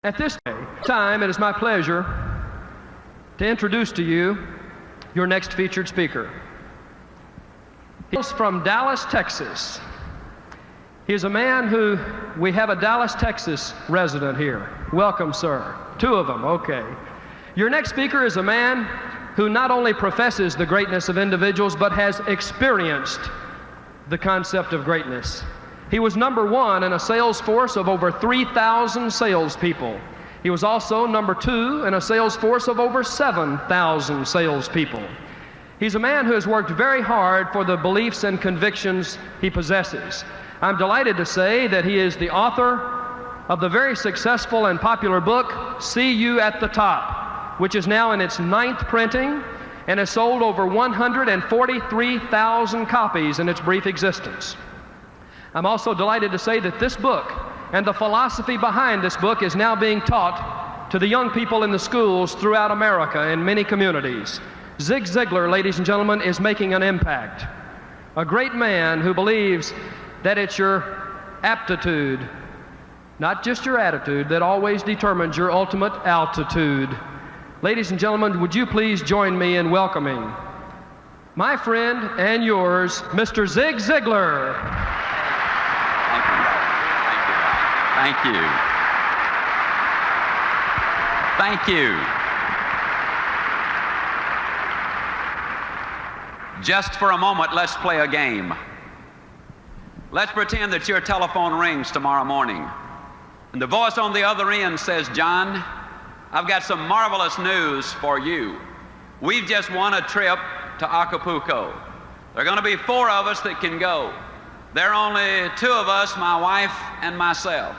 At this time, it is my pleasure to introduce to you your next featured speaker. He is from Dallas, Texas. He is a man who, we have a Dallas, Texas resident here. Welcome, sir. Two of them, okay. Your next speaker is a man who not only professes the greatness of individuals, but has experienced the concept of greatness. He was number one in a sales force of over 3,000 salespeople. He was also number two in a sales force of over 7,000 salespeople. He's a man who has worked very hard for the beliefs and convictions he possesses. I'm delighted to say that he is the author of the very successful and popular book, See You at the Top, which is now in its 9th printing and has sold over 143,000 copies in its brief existence. I'm also delighted to say that this book and the philosophy behind this book is now being taught to the young people in the schools throughout America in many communities. Zig Ziglar, ladies and gentlemen, is making an impact. A great man who believes that it's your aptitude, not just your attitude, that always determines your ultimate altitude. Ladies and gentlemen, would you please join me in welcoming my friend and yours, Mr. Zig Ziglar. Thank you. Thank you. Just for a moment, let's play a game. Let's pretend that your telephone rings tomorrow morning, and the voice on the other end says, "John, I've got some marvelous news for you. We've just won a trip to Acapulco. There are going to be 4 of us that can go. There are only 2 of us, my wife and myself.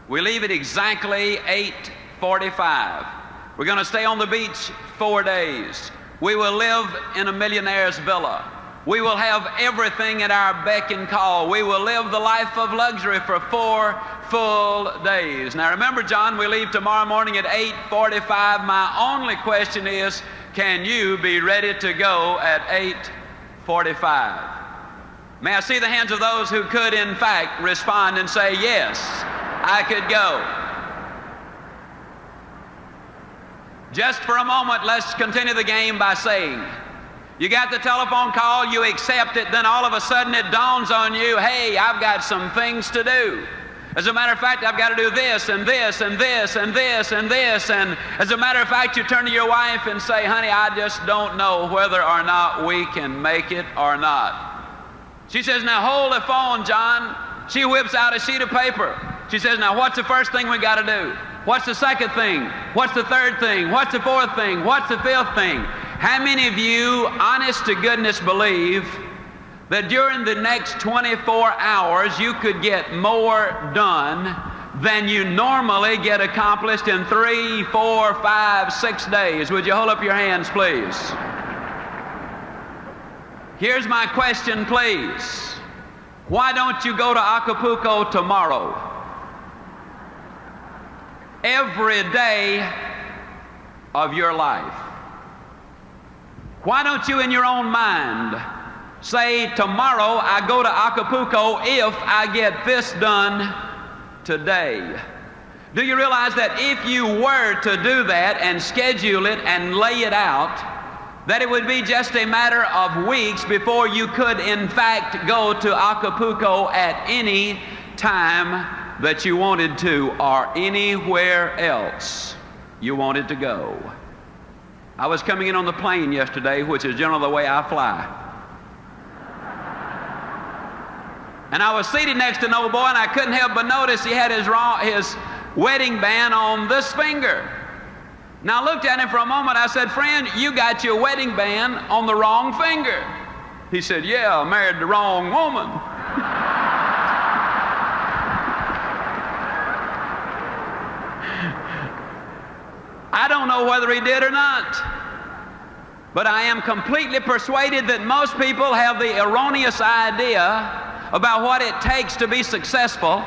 We leave at exactly 8:45. We're going to stay on the beach 4 days. We will live in a millionaire's villa. We will have everything at our beck and call. We will live the life of luxury for 4 full days." Now remember, John, we leave tomorrow morning at 8:45. My only question is, can you be ready to go at 8:45? May I see the hands of those who could, in fact, respond and say, "Yes, I could go." Just for a moment, let's continue the game by saying, you got the telephone call, you accept it, then all of a sudden it dawns on you, hey, I've got some things to do. As a matter of fact, I've got to do this and this and this and this and this. And as a matter of fact, you turn to your wife and say, "Honey, I just don't know whether or not we can make it or not." She says, "Now hold the phone, John." She whips out a sheet of paper. She says, "Now what's the first thing we got to do? What's the second thing? What's the third thing? What's the fourth thing? What's the 5th thing?" How many of you, honest to goodness, believe that during the next 24 hours you could get more done than you normally get accomplished in 3, 4, 5, 6 days? Would you hold up your hands, please? Here's my question, please. Why don't you go to Acapulco tomorrow? Every day of your life. Why don't you, in your own mind, say, "Tomorrow I go to Acapulco if I get this done today"? Do you realize that if you were to do that and schedule it and lay it out, that it would be just a matter of weeks before you could, in fact, go to Acapulco at any time that you wanted to, or anywhere else you wanted to go? I was coming in on the plane yesterday, which is generally the way I fly. And I was seated next to an old boy, and I couldn't help but notice he had his wedding band on this finger. Now I looked at him for a moment. I said, "Friend, you got your wedding band on the wrong finger." He said, "Yeah, I married the wrong woman." I don't know whether he did or not, but I am completely persuaded that most people have the erroneous idea about what it takes to be successful,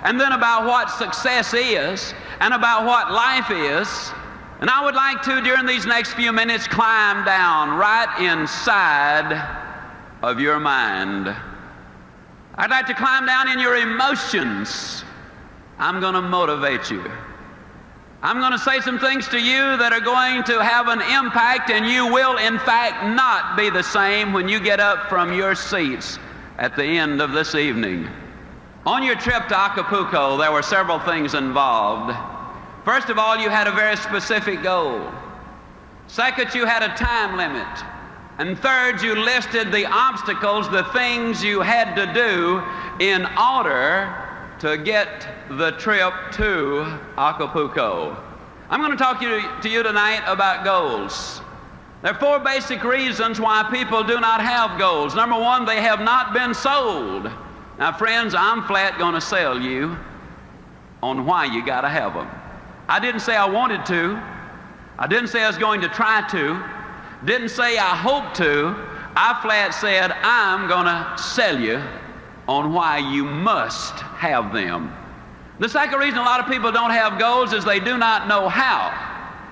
and then about what success is, and about what life is. And I would like to, during these next few minutes, climb down right inside of your mind. I'd like to climb down in your emotions. I'm going to motivate you. I'm going to say some things to you that are going to have an impact, and you will, in fact, not be the same when you get up from your seats at the end of this evening. On your trip to Acapulco, there were several things involved. First of all, you had a very specific goal. Second, you had a time limit. And third, you listed the obstacles, the things you had to do in order to get the trip to Acapulco. I'm going to talk to you tonight about goals. There are four basic reasons why people do not have goals. Number one, they have not been sold. Now, friends, I'm flat going to sell you on why you got to have them. I didn't say I wanted to. I didn't say I was going to try to. Didn't say I hope to. I flat said I'm going to sell you on why you must have them. The second reason a lot of people don't have goals is they do not know how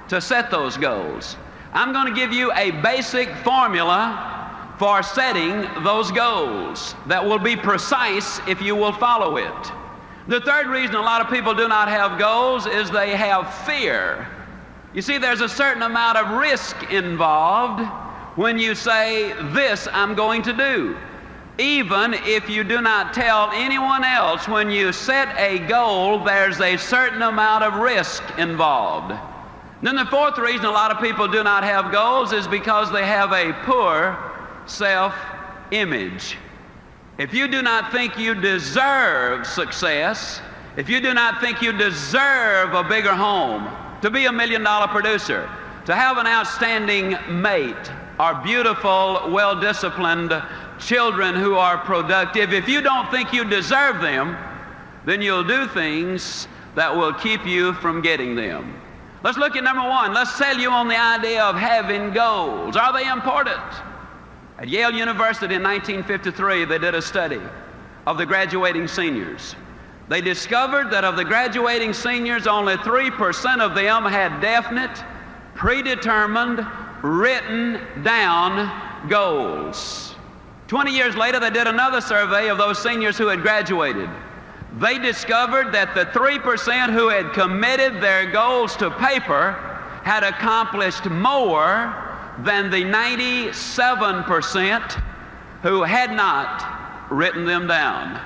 to set those goals. I'm going to give you a basic formula for setting those goals that will be precise if you will follow it. The third reason a lot of people do not have goals is they have fear. You see, there's a certain amount of risk involved when you say, this I'm going to do. Even if you do not tell anyone else, when you set a goal, there's a certain amount of risk involved. Then the fourth reason a lot of people do not have goals is because they have a poor self-image. If you do not think you deserve success, if you do not think you deserve a bigger home, to be $1 million producer, to have an outstanding mate, or beautiful, well-disciplined children who are productive, if you don't think you deserve them, then you'll do things that will keep you from getting them. Let's look at number one. Let's sell you on the idea of having goals. Are they important? At Yale University in 1953, they did a study of the graduating seniors. They discovered that of the graduating seniors, only 3% of them had definite, predetermined, written down goals. 20 years later, they did another survey of those seniors who had graduated. They discovered that the 3% who had committed their goals to paper had accomplished more than the 97% who had not written them down.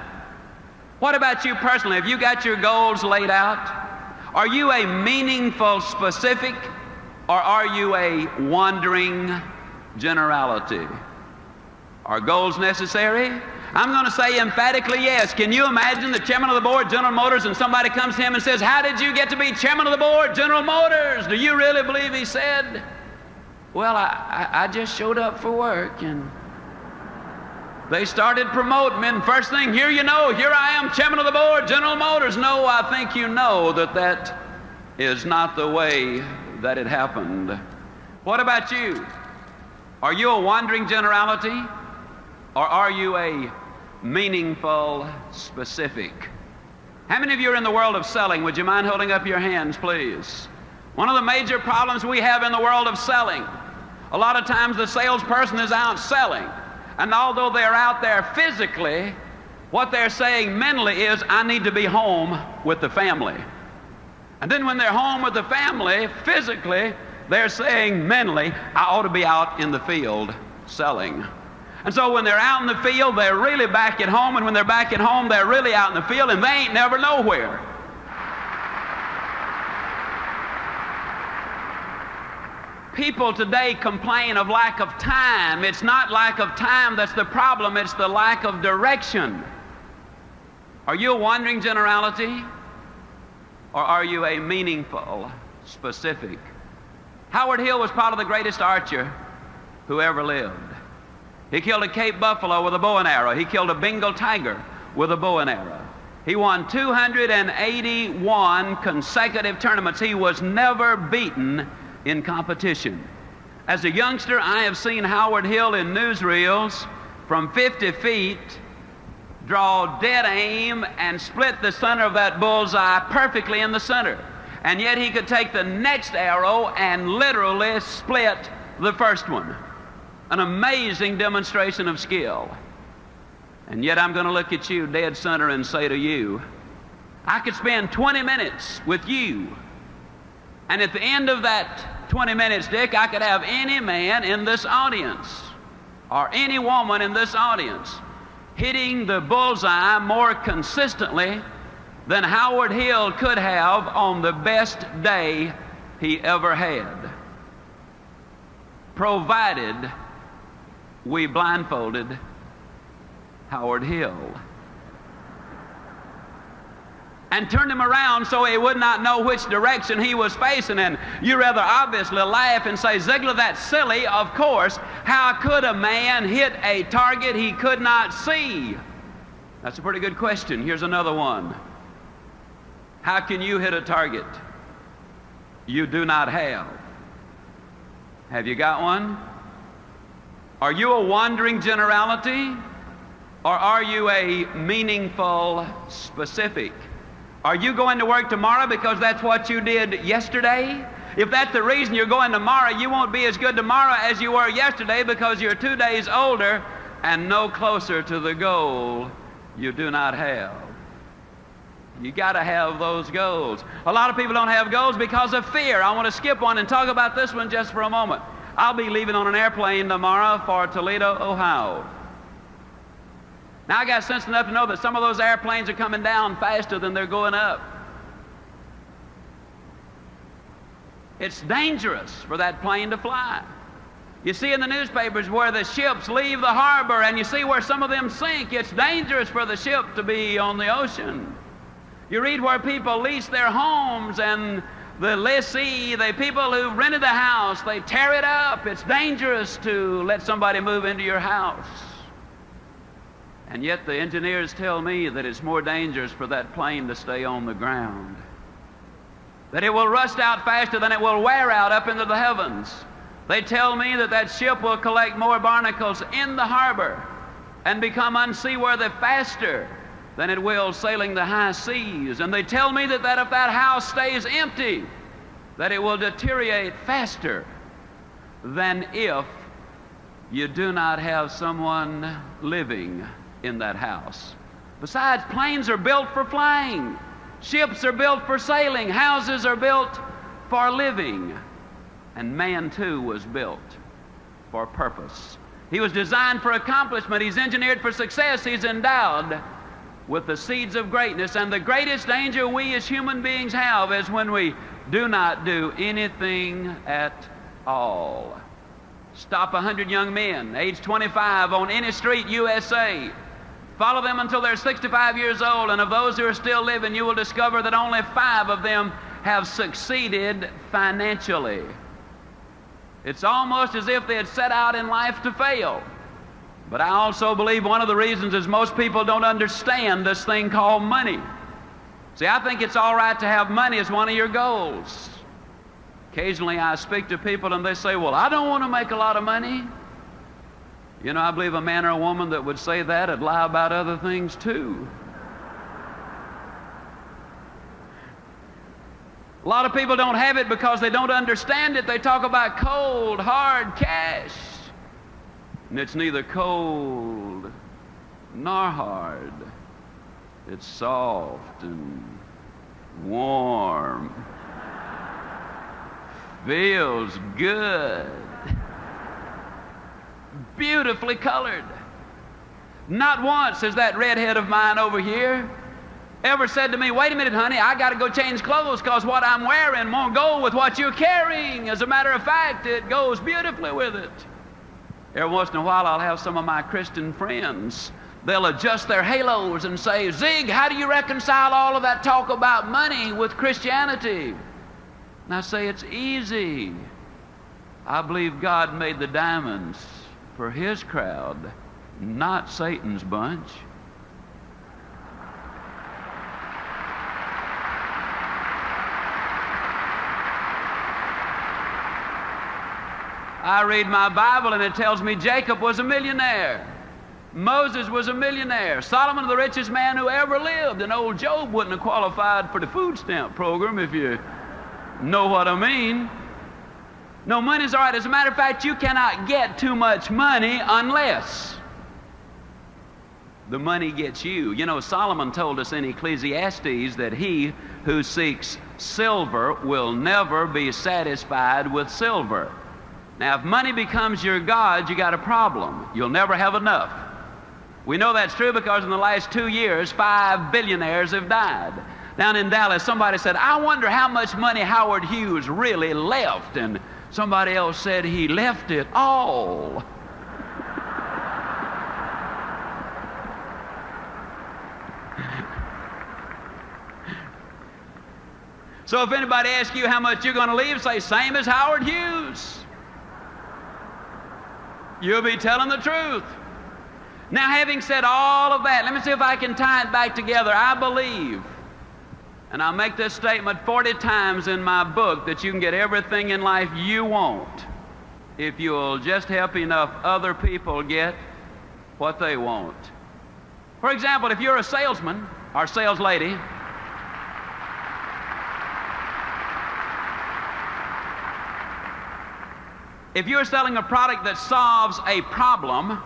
What about you personally? Have you got your goals laid out? Are you a meaningful specific, or are you a wandering generality? Are goals necessary? I'm going to say emphatically yes. Can you imagine the chairman of the board, General Motors, and somebody comes to him and says, how did you get to be chairman of the board, General Motors? Do you really believe he said, well, I just showed up for work, and they started promoting me, and first thing, here you know, here I am, chairman of the board, General Motors. No, I think you know that that is not the way that it happened. What about you? Are you a wandering generality, or are you a meaningful specific? How many of you are in the world of selling? Would you mind holding up your hands, please? One of the major problems we have in the world of selling, a lot of times the salesperson is out selling. And although they're out there physically, what they're saying mentally is, I need to be home with the family. And then when they're home with the family, physically, they're saying mentally, I ought to be out in the field selling. And so when they're out in the field, they're really back at home. And when they're back at home, they're really out in the field, and they ain't never nowhere. People today complain of lack of time. It's not lack of time that's the problem, it's the lack of direction. Are you a wandering generality, or are you a meaningful specific? Howard Hill was probably the greatest archer who ever lived. He killed a Cape buffalo with a bow and arrow. He killed a Bengal tiger with a bow and arrow. He won 281 consecutive tournaments. He was never beaten in competition. As a youngster, I have seen Howard Hill in newsreels from 50 feet draw dead aim and split the center of that bullseye perfectly in the center. And yet he could take the next arrow and literally split the first one. An amazing demonstration of skill. And yet I'm going to look at you dead center and say to you, I could spend 20 minutes with you And at the end of that 20 minutes, Dick, I could have any man in this audience or any woman in this audience hitting the bullseye more consistently than Howard Hill could have on the best day he ever had, provided we blindfolded Howard Hill and turned him around so he would not know which direction he was facing. And you rather obviously laugh and say, Ziglar, that's silly. Of course. How could a man hit a target he could not see? That's a pretty good question. Here's another one. How can you hit a target you do not have? Have you got one? Are you a wandering generality, or are you a meaningful specific? Are you going to work tomorrow because that's what you did yesterday? If that's the reason you're going tomorrow, you won't be as good tomorrow as you were yesterday because you're 2 days older and no closer to the goal you do not have. You got to have those goals. A lot of people don't have goals because of fear. I want to skip one and talk about this one just for a moment. I'll be leaving on an airplane tomorrow for Toledo, Ohio. Now, I got sense enough to know that some of those airplanes are coming down faster than they're going up. It's dangerous for that plane to fly. You see in the newspapers where the ships leave the harbor, and you see where some of them sink. It's dangerous for the ship to be on the ocean. You read where people lease their homes, and the lessee, the people who rented the house, they tear it up. It's dangerous to let somebody move into your house. And yet the engineers tell me that it's more dangerous for that plane to stay on the ground, that it will rust out faster than it will wear out up into the heavens. They tell me that that ship will collect more barnacles in the harbor and become unseaworthy faster than it will sailing the high seas. And they tell me that if that house stays empty, that it will deteriorate faster than if you do not have someone living in that house. Besides, planes are built for flying. Ships are built for sailing. Houses are built for living. And man, too, was built for purpose. He was designed for accomplishment. He's engineered for success. He's endowed with the seeds of greatness. And the greatest danger we as human beings have is when we do not do anything at all. Stop 100 young men, age 25, on any street, USA. Follow them until they're 65 years old, and of those who are still living, you will discover that only 5 of them have succeeded financially. It's almost as if they had set out in life to fail. But I also believe one of the reasons is most people don't understand this thing called money. See, I think it's all right to have money as one of your goals. Occasionally I speak to people and they say, well, I don't want to make a lot of money. You know, I believe a man or a woman that would say that would lie about other things too. A lot of people don't have it because they don't understand it. They talk about cold, hard cash. And it's neither cold nor hard. It's soft and warm. Feels good. Beautifully colored. Not once has that redhead of mine over here ever said to me, wait a minute, honey, I got to go change clothes because what I'm wearing won't go with what you're carrying. As a matter of fact, it goes beautifully with it. Every once in a while, I'll have some of my Christian friends. They'll adjust their halos and say, Zig, how do you reconcile all of that talk about money with Christianity? And I say, it's easy. I believe God made the diamonds for His crowd, not Satan's bunch. I read my Bible and it tells me Jacob was a millionaire. Moses was a millionaire. Solomon, the richest man who ever lived. And old Job wouldn't have qualified for the food stamp program, if you know what I mean. No, money's all right. As a matter of fact, you cannot get too much money unless the money gets you. You know, Solomon told us in Ecclesiastes that he who seeks silver will never be satisfied with silver. Now, if money becomes your God, you got a problem. You'll never have enough. We know that's true because in the last 2 years, 5 billionaires have died. Down in Dallas, somebody said, I wonder how much money Howard Hughes really left. And somebody else said he left it all. So if anybody asks you how much you're going to leave, say, same as Howard Hughes. You'll be telling the truth. Now, having said all of that, let me see if I can tie it back together. I believe, and I'll make this statement 40 times in my book, that you can get everything in life you want if you'll just help enough other people get what they want. For example, if you're a salesman or sales lady, if you're selling a product that solves a problem,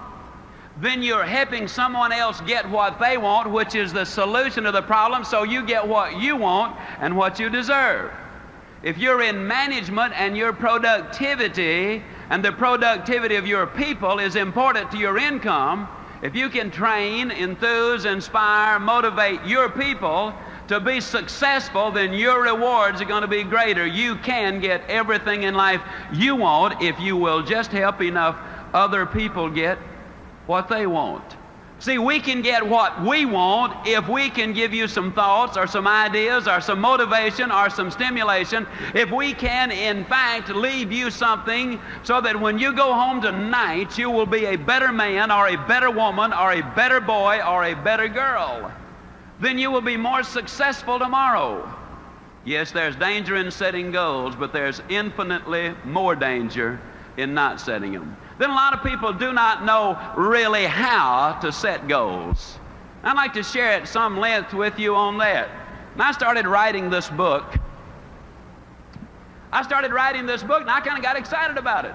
then you're helping someone else get what they want, which is the solution to the problem, so you get what you want and what you deserve. If you're in management and your productivity and the productivity of your people is important to your income, if you can train, enthuse, inspire, motivate your people to be successful, then your rewards are going to be greater. You can get everything in life you want if you will just help enough other people get what they want. See, we can get what we want if we can give you some thoughts or some ideas or some motivation or some stimulation. If we can, in fact, leave you something so that when you go home tonight, you will be a better man or a better woman or a better boy or a better girl, then you will be more successful tomorrow. Yes, there's danger in setting goals, but there's infinitely more danger in not setting them. Then a lot of people do not know really how to set goals. I'd like to share at some length with you on that. When I started writing this book, and I kind of got excited about it.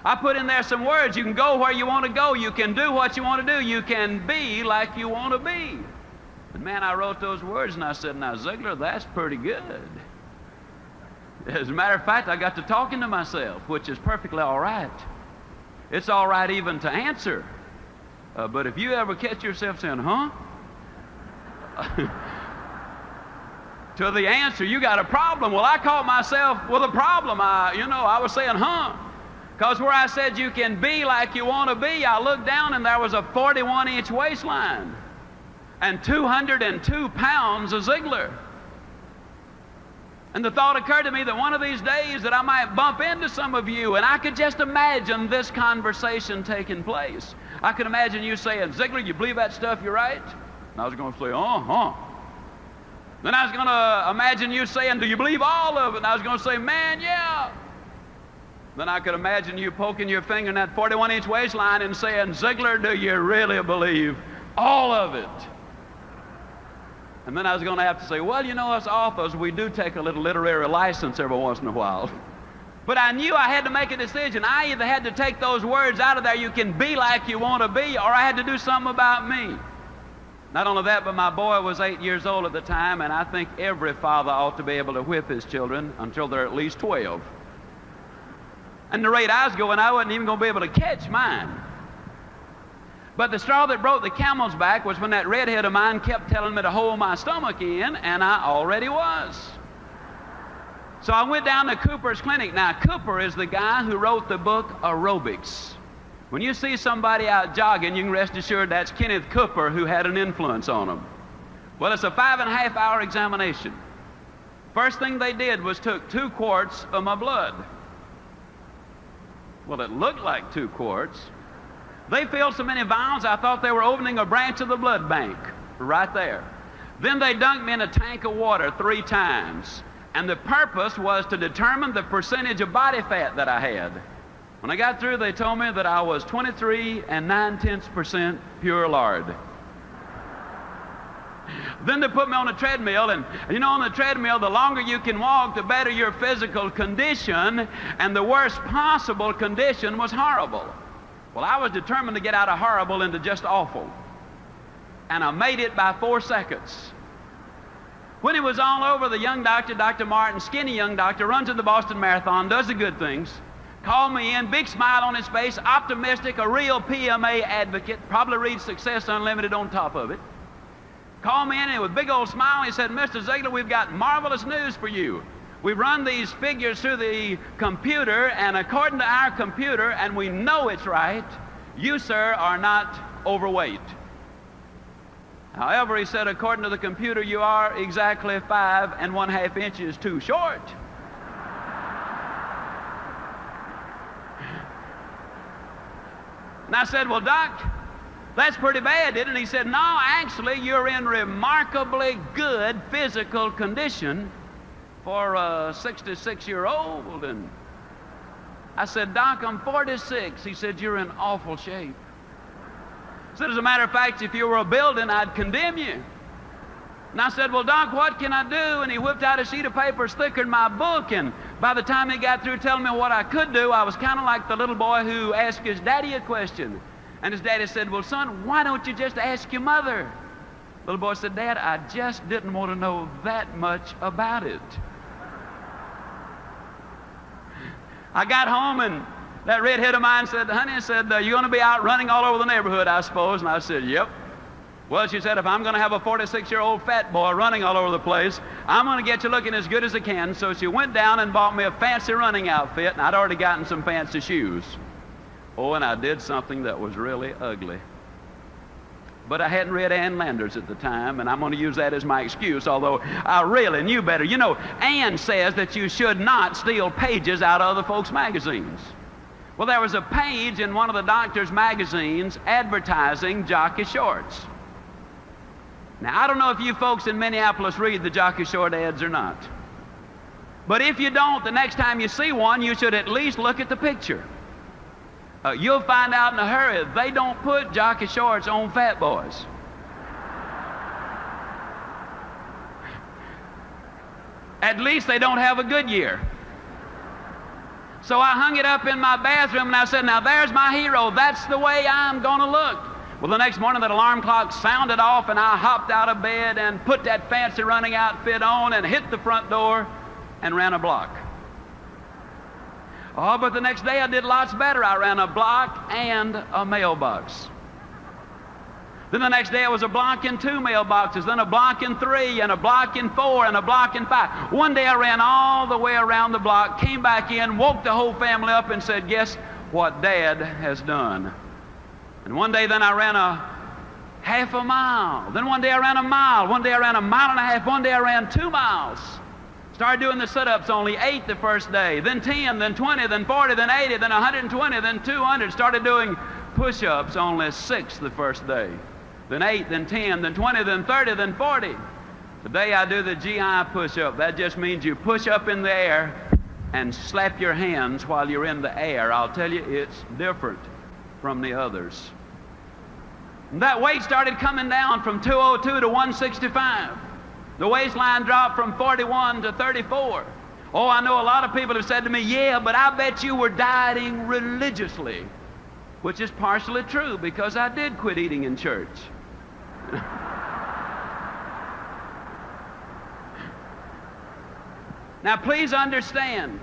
I put in there some words. You can go where you want to go. You can do what you want to do. You can be like you want to be. And man, I wrote those words and I said, now Ziglar, that's pretty good. As a matter of fact, I got to talking to myself, which is perfectly all right. It's all right even to answer. But if you ever catch yourself saying, huh? To the answer, you got a problem. Well, I caught myself with a problem. I was saying, huh? Because where I said you can be like you want to be, I looked down and there was a 41-inch waistline and 202 pounds of Ziglar. And the thought occurred to me that one of these days that I might bump into some of you, and I could just imagine this conversation taking place. I could imagine you saying, Ziglar, you believe that stuff you write? And I was going to say, uh-huh. Then I was going to imagine you saying, do you believe all of it? And I was going to say, man, yeah. Then I could imagine you poking your finger in that 41-inch waistline and saying, Ziglar, do you really believe all of it? And then I was going to have to say, well, us authors, we do take a little literary license every once in a while. But I knew I had to make a decision. I either had to take those words out of there, you can be like you want to be, or I had to do something about me. Not only that, but my boy was 8 years old at the time, and I think every father ought to be able to whip his children until they're at least 12. And the rate I was going, I wasn't even going to be able to catch mine. But the straw that broke the camel's back was when that redhead of mine kept telling me to hold my stomach in, and I already was. So I went down to Cooper's clinic. Now, Cooper is the guy who wrote the book Aerobics. When you see somebody out jogging, you can rest assured that's Kenneth Cooper who had an influence on them. Well, it's a 5.5-hour examination. First thing they did was took 2 quarts of my blood. Well, it looked like 2 quarts. They filled so many vials, I thought they were opening a branch of the blood bank right there. Then they dunked me in a tank of water 3 times. And the purpose was to determine the percentage of body fat that I had. When I got through, they told me that I was 23 9/10% pure lard. Then they put me on a treadmill, and on the treadmill, the longer you can walk, the better your physical condition, and the worst possible condition was horrible. Well, I was determined to get out of horrible into just awful. And I made it by 4 seconds. When it was all over, the young doctor, Dr. Martin, skinny young doctor, runs in the Boston Marathon, does the good things, called me in, big smile on his face, optimistic, a real PMA advocate, probably reads Success Unlimited on top of it. Called me in and with a big old smile, he said, Mr. Ziglar, we've got marvelous news for you. We run these figures through the computer, and according to our computer, and we know it's right, you, sir, are not overweight. However, he said, according to the computer, you are exactly 5 1/2 inches too short. And I said, well, Doc, that's pretty bad, didn't it? He said, no, actually, you're in remarkably good physical condition for a 66-year-old. And I said, Doc, I'm 46. He said, you're in awful shape. I said, as a matter of fact, if you were a building, I'd condemn you. And I said, well, Doc, what can I do? And he whipped out a sheet of paper thicker than my book, and by the time he got through telling me what I could do, I was kind of like the little boy who asked his daddy a question. And his daddy said, well, son, why don't you just ask your mother? The little boy said, Dad, I just didn't want to know that much about it. I got home, and that redhead of mine said, honey, you're going to be out running all over the neighborhood, I suppose. And I said, yep. Well, she said, if I'm going to have a 46-year-old fat boy running all over the place, I'm going to get you looking as good as I can. So she went down and bought me a fancy running outfit, and I'd already gotten some fancy shoes. Oh, and I did something that was really ugly. But I hadn't read Ann Landers at the time, and I'm going to use that as my excuse, although I really knew better. You know, Ann says that you should not steal pages out of other folks' magazines. Well, there was a page in one of the doctor's magazines advertising jockey shorts. Now, I don't know if you folks in Minneapolis read the jockey short ads or not. But if you don't, the next time you see one, you should at least look at the picture. You'll find out in a hurry, they don't put jockey shorts on fat boys. At least they don't have a Goodyear. So I hung it up in my bathroom, and I said, now there's my hero. That's the way I'm going to look. Well, the next morning that alarm clock sounded off, and I hopped out of bed and put that fancy running outfit on and hit the front door and ran a block. Oh, but the next day I did lots better. I ran a block and a mailbox. Then the next day it was a block and 2 mailboxes, then a block and 3, and a block and 4, and a block and 5. One day I ran all the way around the block, came back in, woke the whole family up and said, guess what Dad has done? And one day then I ran a half a mile. Then one day I ran a mile. One day I ran a mile and a half. One day I ran 2 miles. Started doing the sit-ups, only 8 the first day, then 10, then 20, then 40, then 80, then 120, then 200. Started doing push-ups, only 6 the first day, then 8, then 10, then 20, then 30, then 40. Today I do the GI push-up. That just means you push up in the air and slap your hands while you're in the air. I'll tell you, it's different from the others. And that weight started coming down from 202 to 165. The waistline dropped from 41 to 34. Oh, I know a lot of people have said to me, yeah, but I bet you were dieting religiously, which is partially true because I did quit eating in church. Now, please understand,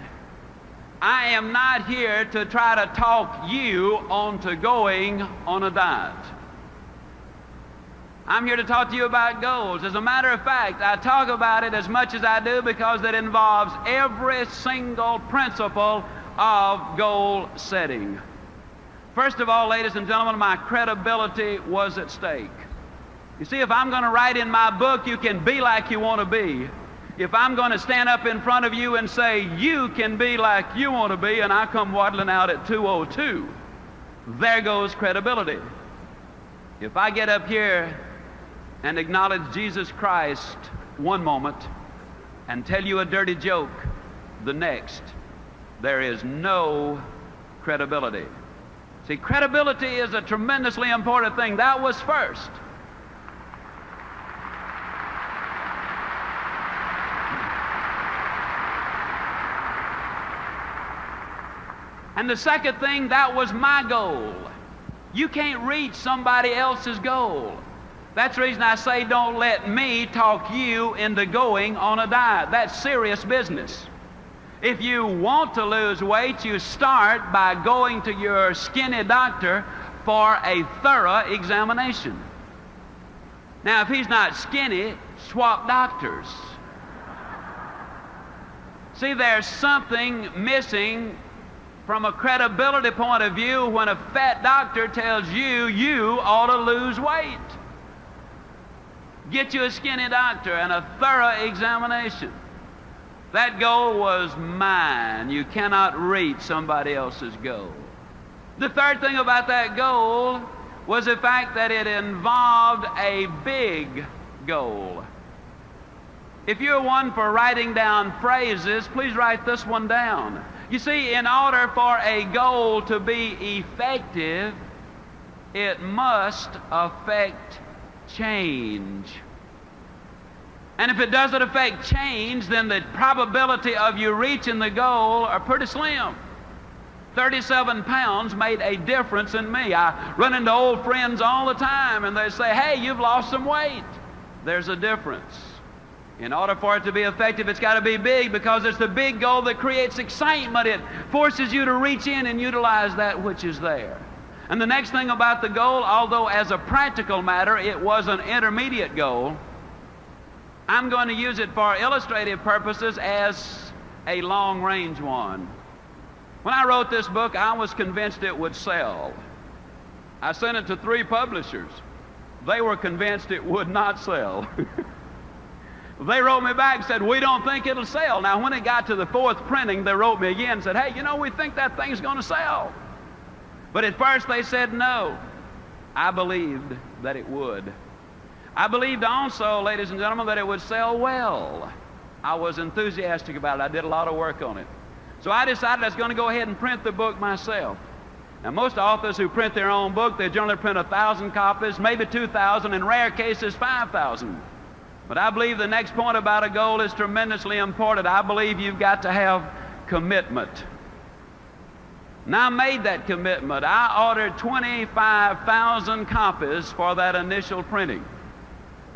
I am not here to try to talk you onto going on a diet. I'm here to talk to you about goals. As a matter of fact, I talk about it as much as I do because it involves every single principle of goal setting. First of all, ladies and gentlemen, my credibility was at stake. You see, if I'm going to write in my book, you can be like you want to be. If I'm going to stand up in front of you and say, you can be like you want to be, and I come waddling out at 2:02, there goes credibility. If I get up here and acknowledge Jesus Christ one moment and tell you a dirty joke the next, there is no credibility. See, credibility is a tremendously important thing. That was first. And the second thing, that was my goal. You can't reach somebody else's goal. That's the reason I say don't let me talk you into going on a diet. That's serious business. If you want to lose weight, you start by going to your skinny doctor for a thorough examination. Now, if he's not skinny, swap doctors. See, there's something missing from a credibility point of view when a fat doctor tells you you ought to lose weight. Get you a skinny doctor and a thorough examination. That goal was mine. You cannot reach somebody else's goal. The third thing about that goal was the fact that it involved a big goal. If you're one for writing down phrases, please write this one down. You see, in order for a goal to be effective, it must affect change. And if it doesn't affect change, then the probability of you reaching the goal are pretty slim. 37 pounds made a difference in me. I run into old friends all the time and they say, hey, you've lost some weight. There's a difference. In order for it to be effective, it's got to be big, because it's the big goal that creates excitement. It forces you to reach in and utilize that which is there. And the next thing about the goal, although as a practical matter it was an intermediate goal, I'm going to use it for illustrative purposes as a long-range one. When I wrote this book, I was convinced it would sell. I sent it to 3 publishers. They were convinced it would not sell. They wrote me back and said, we don't think it'll sell. Now, when it got to the 4th printing, they wrote me again and said, hey, you know, we think that thing's going to sell. But at first they said no. I believed that it would. I believed also, ladies and gentlemen, that it would sell well. I was enthusiastic about it. I did a lot of work on it. So I decided I was going to go ahead and print the book myself. Now, most authors who print their own book, they generally print 1,000 copies, maybe 2,000, in rare cases 5,000. But I believe the next point about a goal is tremendously important. I believe you've got to have commitment. And I made that commitment. I ordered 25,000 copies for that initial printing.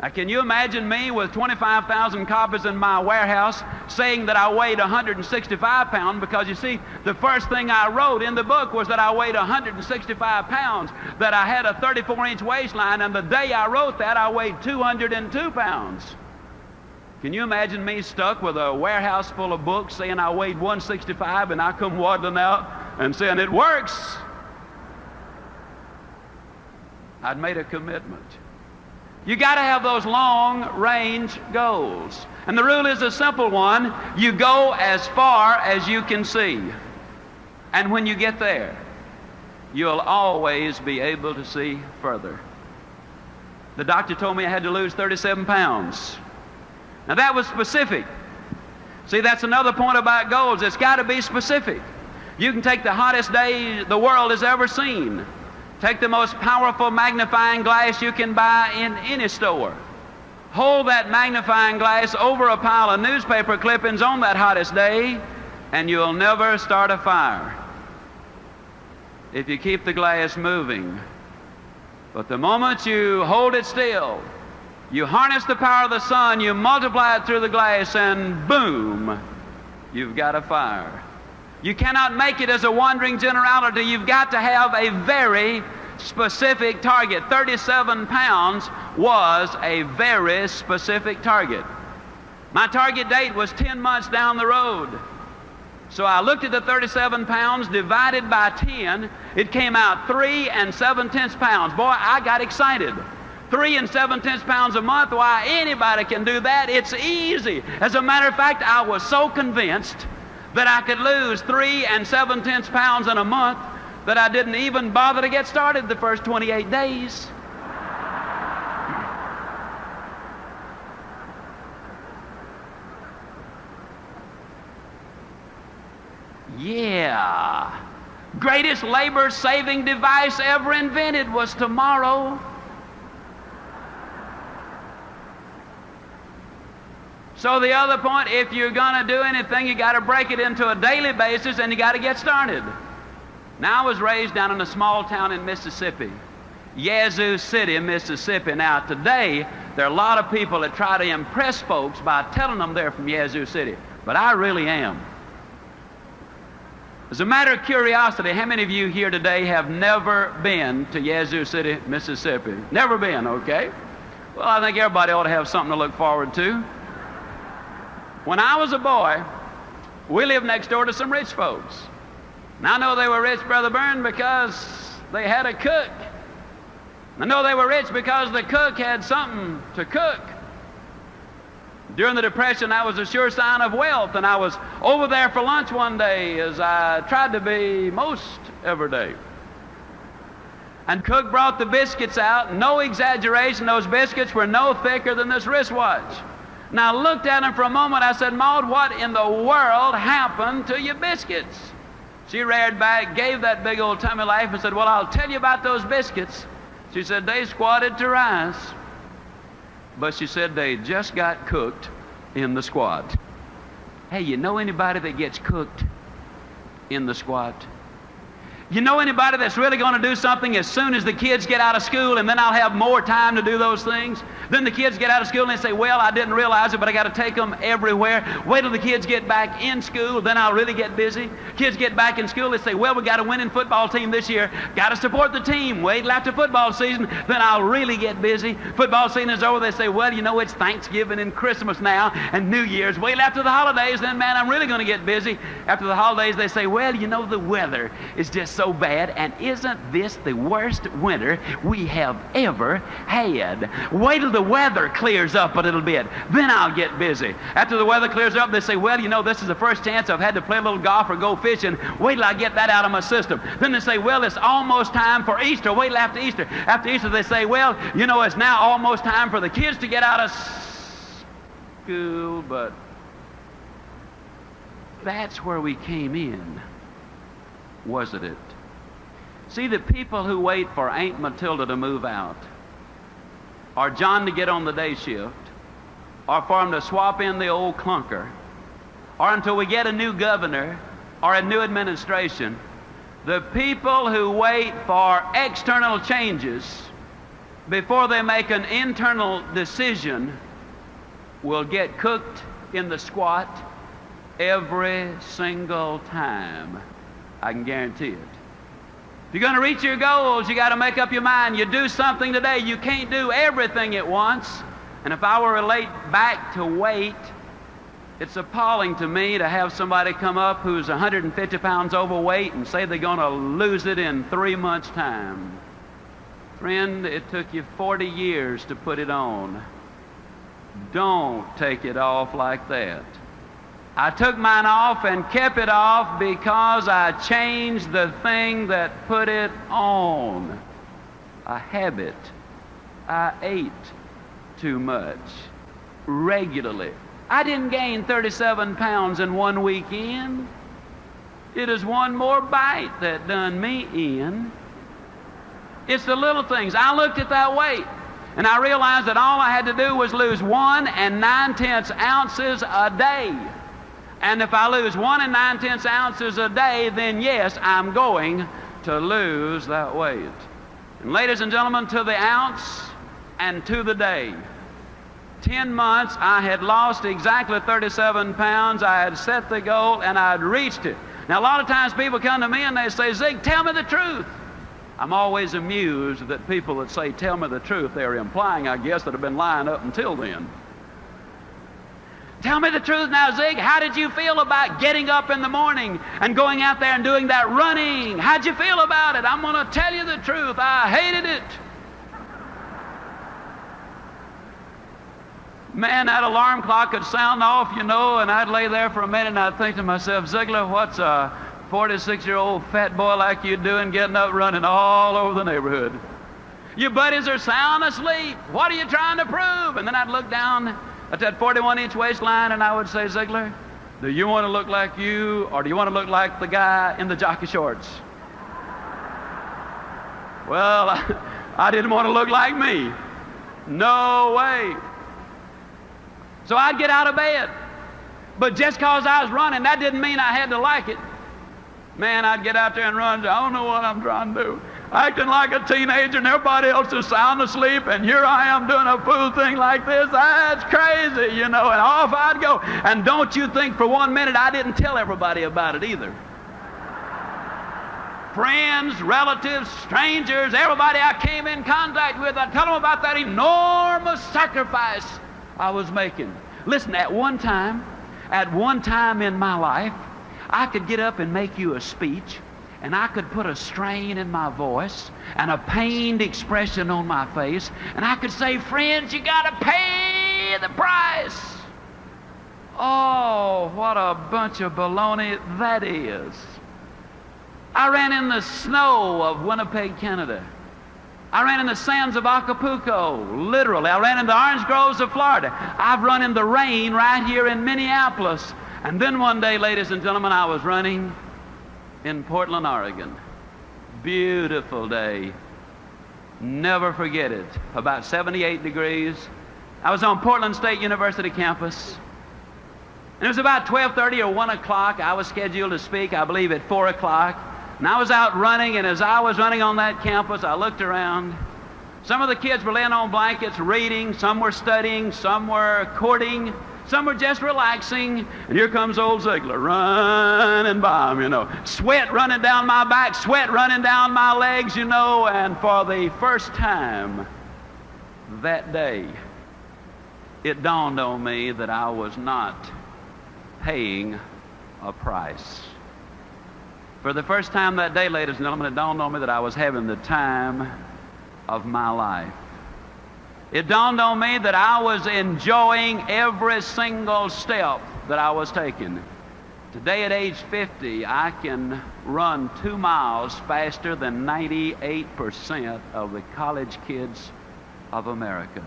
Now, can you imagine me with 25,000 copies in my warehouse saying that I weighed 165 pounds? Because you see, the first thing I wrote in the book was that I weighed 165 pounds, that I had a 34-inch waistline, and the day I wrote that, I weighed 202 pounds. Can you imagine me stuck with a warehouse full of books saying I weighed 165, and I come waddling out and saying, it works? I'd made a commitment. You got to have those long-range goals. And the rule is a simple one. You go as far as you can see. And when you get there, you'll always be able to see further. The doctor told me I had to lose 37 pounds. Now that was specific. See, that's another point about goals. It's got to be specific. You can take the hottest day the world has ever seen. Take the most powerful magnifying glass you can buy in any store. Hold that magnifying glass over a pile of newspaper clippings on that hottest day, and you'll never start a fire if you keep the glass moving. But the moment you hold it still, you harness the power of the sun, you multiply it through the glass, and boom, you've got a fire. You cannot make it as a wandering generality. You've got to have a very specific target. 37 pounds was a very specific target. My target date was 10 months down the road. So I looked at the 37 pounds divided by 10. It came out 3 7/10 pounds. Boy, I got excited. 3 7/10 pounds a month, why, anybody can do that. It's easy. As a matter of fact, I was so convinced that I could lose 3 7/10 pounds in a month that I didn't even bother to get started the first 28 days. Yeah. Greatest labor-saving device ever invented was tomorrow. So the other point, if you're going to do anything, you got to break it into a daily basis, and you got to get started. Now, I was raised down in a small town in Mississippi. Yazoo City, Mississippi. Now, today, there are a lot of people that try to impress folks by telling them they're from Yazoo City, but I really am. As a matter of curiosity, how many of you here today have never been to Yazoo City, Mississippi? Never been, okay? Well, I think everybody ought to have something to look forward to. When I was a boy, we lived next door to some rich folks. And I know they were rich, Brother Byrne, because they had a cook. I know they were rich because the cook had something to cook. During the Depression, that was a sure sign of wealth, and I was over there for lunch one day, as I tried to be most every day. And cook brought the biscuits out. No exaggeration, those biscuits were no thicker than this wristwatch. And I looked at them for a moment. I said, Maud, what in the world happened to your biscuits? She reared back, gave that big old tummy laugh, and said, well, I'll tell you about those biscuits. She said, they squatted to rise. But she said they just got cooked in the squat. Hey, you know anybody that gets cooked in the squat? You know anybody that's really going to do something as soon as the kids get out of school, and then I'll have more time to do those things? Then the kids get out of school and they say, well, I didn't realize it, but I got to take them everywhere. Wait till the kids get back in school, then I'll really get busy. Kids get back in school, they say, well, we got a winning football team this year. Got to support the team. Wait till after football season, then I'll really get busy. Football season is over, they say, well, you know, it's Thanksgiving and Christmas now and New Year's. Wait till after the holidays, then, man, I'm really going to get busy. After the holidays, they say, well, you know, the weather is just so bad, and isn't this the worst winter we have ever had? Wait till the weather clears up a little bit, then I'll get busy. After the weather clears up, they say, well, you know, this is the first chance I've had to play a little golf or go fishing. Wait till I get that out of my system. Then they say, well, it's almost time for Easter. Wait till after Easter. After Easter, they say, well, you know, it's now almost time for the kids to get out of school, but that's where we came in, wasn't it? See, the people who wait for Aunt Matilda to move out, or John to get on the day shift, or for him to swap in the old clunker, or until we get a new governor or a new administration, the people who wait for external changes before they make an internal decision will get cooked in the squat every single time. I can guarantee it. If you're going to reach your goals, you got to make up your mind. You do something today. You can't do everything at once. And if I were to relate back to weight, it's appalling to me to have somebody come up who's 150 pounds overweight and say they're going to lose it in 3 months' time. Friend, it took you 40 years to put it on. Don't take it off like that. I took mine off and kept it off because I changed the thing that put it on. A habit. I ate too much regularly. I didn't gain 37 pounds in one weekend. It is one more bite that done me in. It's the little things. I looked at that weight and I realized that all I had to do was lose 1 9/10 ounces a day. And if I lose 1 9/10 ounces a day, then yes, I'm going to lose that weight. And ladies and gentlemen, to the ounce and to the day. 10 months, I had lost exactly 37 pounds. I had set the goal and I had reached it. Now, a lot of times people come to me and they say, Zig, tell me the truth. I'm always amused that people that say, tell me the truth, they're implying, I guess, that have been lying up until then. Tell me the truth now, Zig. How did you feel about getting up in the morning and going out there and doing that running? How'd you feel about it? I'm going to tell you the truth. I hated it. Man, that alarm clock would sound off, you know, and I'd lay there for a minute and I'd think to myself, Ziglar, what's a 46-year-old fat boy like you doing getting up running all over the neighborhood? Your buddies are sound asleep. What are you trying to prove? And then I'd look down at that 41-inch waistline and I would say, Ziglar, do you want to look like you or do you want to look like the guy in the jockey shorts? Well, I didn't want to look like me. No way. So I'd get out of bed. But just because I was running, that didn't mean I had to like it. Man, I'd get out there and run. I don't know what I'm trying to do. acting like a teenager, and everybody else is sound asleep, and here I am doing a fool thing like this. That's crazy, you know, and off I'd go. And don't you think for 1 minute I didn't tell everybody about it either. Friends, relatives, strangers, everybody I came in contact with, I'd tell them about that enormous sacrifice I was making. Listen, at one time in my life, I could get up and make you a speech, and I could put a strain in my voice and a pained expression on my face, and I could say, friends, you got to pay the price. Oh, what a bunch of baloney that is. I ran in the snow of Winnipeg, Canada. I ran in the sands of Acapulco, literally. I ran in the orange groves of Florida. I've run in the rain right here in Minneapolis. And then one day, ladies and gentlemen, I was running in Portland, Oregon. Beautiful day. Never forget it. About 78 degrees. I was on Portland State University campus. And it was about 12:30 or 1 o'clock. I was scheduled to speak, I believe, at 4 o'clock. And I was out running, and as I was running on that campus, I looked around. Some of the kids were laying on blankets reading, some were studying, some were courting, some were just relaxing. And here comes old Ziglar running by them, you know. Sweat running down my back, sweat running down my legs, you know. And for the first time that day, it dawned on me that I was not paying a price. For the first time that day, ladies and gentlemen, it dawned on me that I was having the time of my life. It dawned on me that I was enjoying every single step that I was taking. Today at age 50, I can run 2 miles faster than 98% of the college kids of America.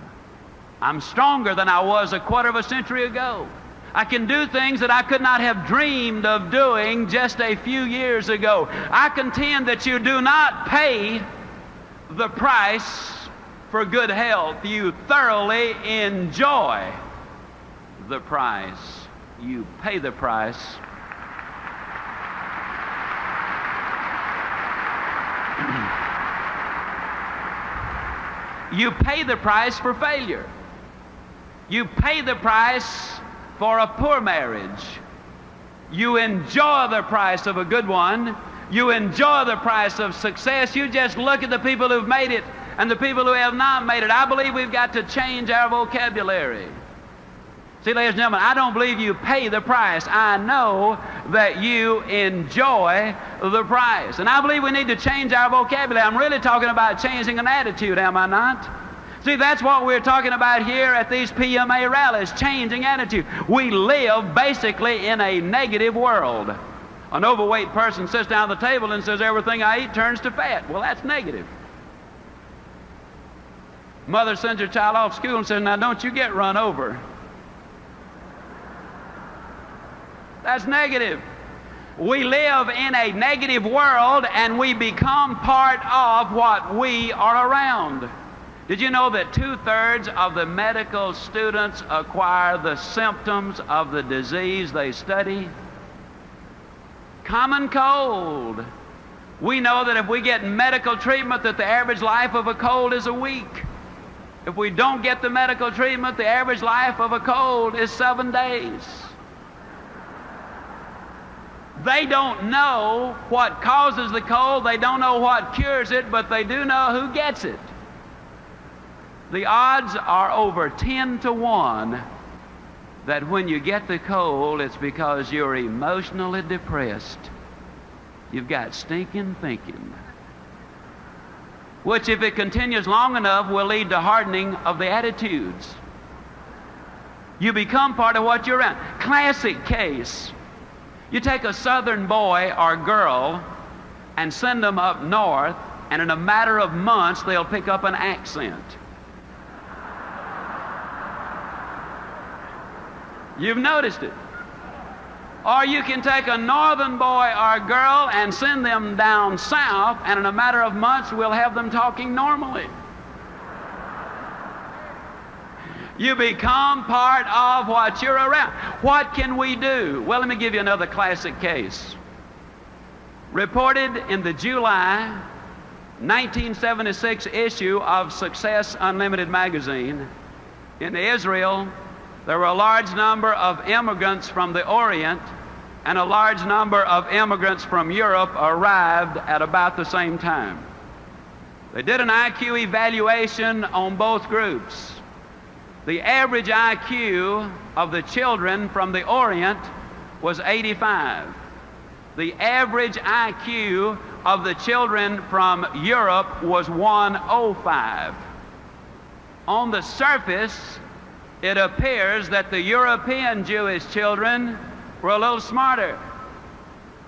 I'm stronger than I was a quarter of a century ago. I can do things that I could not have dreamed of doing just a few years ago. I contend that you do not pay the price for good health. You thoroughly enjoy the price. You pay the price. You pay the price for failure. You pay the price for a poor marriage. You enjoy the price of a good one. You enjoy the price of success. You just look at the people who've made it and the people who have not made it. I believe we've got to change our vocabulary. See, ladies and gentlemen, I don't believe you pay the price. I know that you enjoy the price. And I believe we need to change our vocabulary. I'm really talking about changing an attitude, am I not? See, that's what we're talking about here at these PMA rallies, changing attitude. We live basically in a negative world. An overweight person sits down at the table and says, everything I eat turns to fat. Well, that's negative. Mother sends her child off school and says, now don't you get run over. That's negative. We live in a negative world, and we become part of what we are around. Did you know that 2/3 of the medical students acquire the symptoms of the disease they study? Common cold. We know that if we get medical treatment, that the average life of a cold is a week. If we don't get the medical treatment, the average life of a cold is 7 days. They don't know what causes the cold, they don't know what cures it, but they do know who gets it. The odds are over 10 to 1 that when you get the cold, it's because you're emotionally depressed. You've got stinking thinking, which, if it continues long enough, will lead to hardening of the attitudes. You become part of what you're around. Classic case. You take a southern boy or girl and send them up north, and in a matter of months, they'll pick up an accent. You've noticed it. Or you can take a northern boy or girl and send them down south, and in a matter of months, we'll have them talking normally. You become part of what you're around. What can we do? Well, let me give you another classic case. Reported in the July 1976 issue of Success Unlimited magazine, in Israel, there were a large number of immigrants from the Orient and a large number of immigrants from Europe arrived at about the same time. They did an IQ evaluation on both groups. The average IQ of the children from the Orient was 85. The average IQ of the children from Europe was 105. On the surface, it appears that the European Jewish children were a little smarter.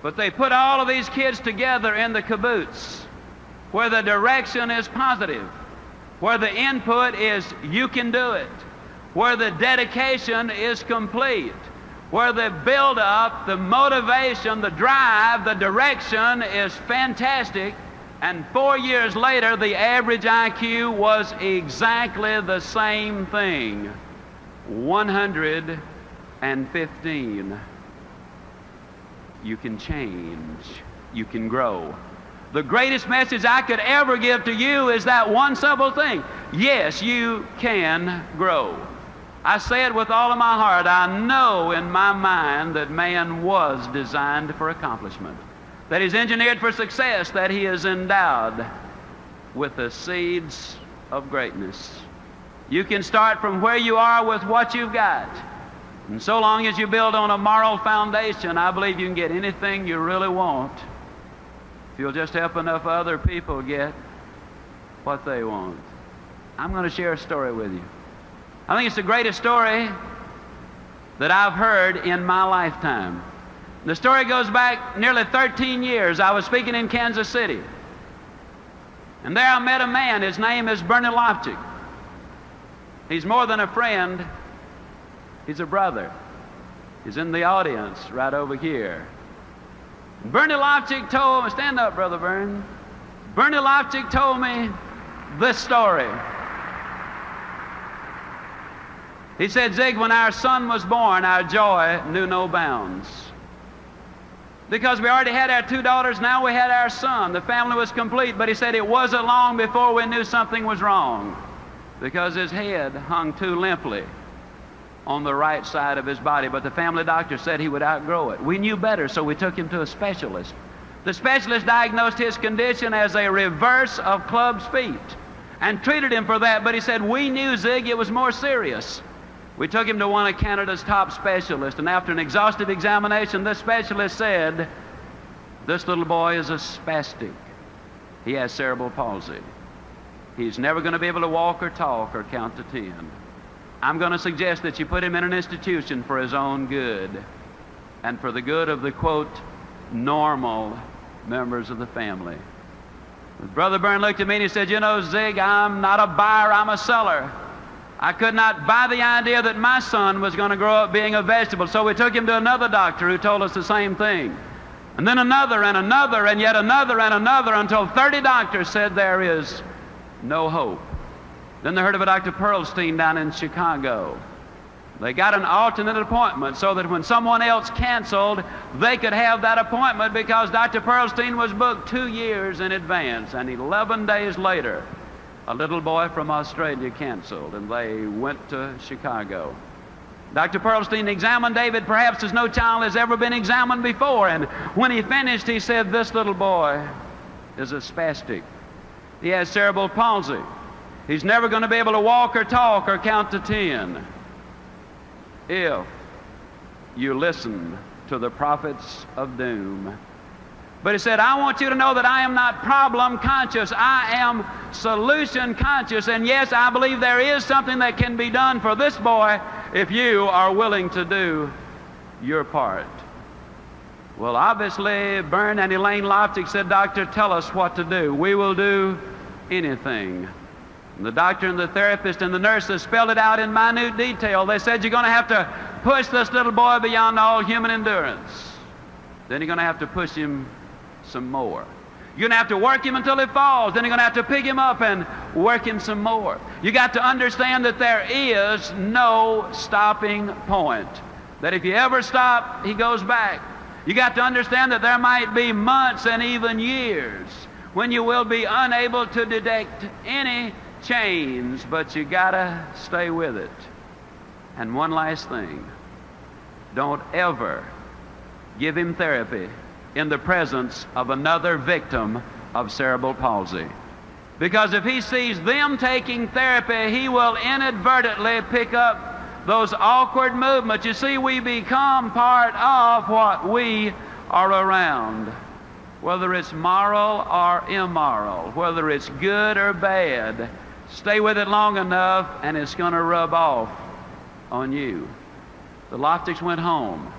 But they put all of these kids together in the kibbutz, where the direction is positive, where the input is you can do it, where the dedication is complete, where the build-up, the motivation, the drive, the direction is fantastic. And 4 years later, the average IQ was exactly the same thing, 115. You can change. You can grow. The greatest message I could ever give to you is that one simple thing. Yes, you can grow. I say it with all of my heart. I know in my mind that man was designed for accomplishment, that he's engineered for success, that he is endowed with the seeds of greatness. You can start from where you are with what you've got. And so long as you build on a moral foundation, I believe you can get anything you really want if you'll just help enough other people get what they want. I'm going to share a story with you. I think it's the greatest story that I've heard in my lifetime. The story goes back nearly 13 years. I was speaking in Kansas City. And there I met a man. His name is Bernie Loftig. He's more than a friend. He's a brother. He's in the audience right over here. Bernie Loftig told me, stand up, Brother Bern. Bernie Loftig told me this story. He said, Zig, when our son was born, our joy knew no bounds. Because we already had our 2 daughters, now we had our son. The family was complete, but he said it wasn't long before we knew something was wrong, because his head hung too limply on the right side of his body, but the family doctor said he would outgrow it. We knew better, so we took him to a specialist. The specialist diagnosed his condition as a reverse of club's feet and treated him for that, but he said, we knew, Zig, it was more serious. We took him to one of Canada's top specialists, and after an exhaustive examination, this specialist said, this little boy is a spastic. He has cerebral palsy. He's never going to be able to walk or talk or count to 10. I'm going to suggest that you put him in an institution for his own good and for the good of the, quote, normal members of the family. Brother Byrne looked at me and he said, you know, Zig, I'm not a buyer, I'm a seller. I could not buy the idea that my son was going to grow up being a vegetable, so we took him to another doctor who told us the same thing. And then another and another and yet another and another until 30 doctors said there is no hope. Then they heard of a Dr. Pearlstein down in Chicago. They got an alternate appointment so that when someone else canceled, they could have that appointment because Dr. Pearlstein was booked 2 years in advance. And 11 days later, a little boy from Australia canceled, and they went to Chicago. Dr. Pearlstein examined David perhaps as no child has ever been examined before. And when he finished, he said, this little boy is a spastic. He has cerebral palsy. He's never going to be able to walk or talk or count to 10 if you listen to the prophets of doom. But he said, I want you to know that I am not problem conscious. I am solution conscious. And yes, I believe there is something that can be done for this boy if you are willing to do your part. Well, obviously, Byrne and Elaine Loftig said, Doctor, tell us what to do. We will do anything. And the doctor and the therapist and the nurses spelled it out in minute detail. They said, you're going to have to push this little boy beyond all human endurance. Then you're going to have to push him some more. You're going to have to work him until he falls. Then you're going to have to pick him up and work him some more. You got to understand that there is no stopping point. That if you ever stop, he goes back. You got to understand that there might be months and even years when you will be unable to detect any change, but you gotta stay with it. And one last thing, don't ever give him therapy in the presence of another victim of cerebral palsy. Because if he sees them taking therapy, he will inadvertently pick up those awkward movements. You see, we become part of what we are around. Whether it's moral or immoral, whether it's good or bad, stay with it long enough and it's going to rub off on you. The Loftics went home.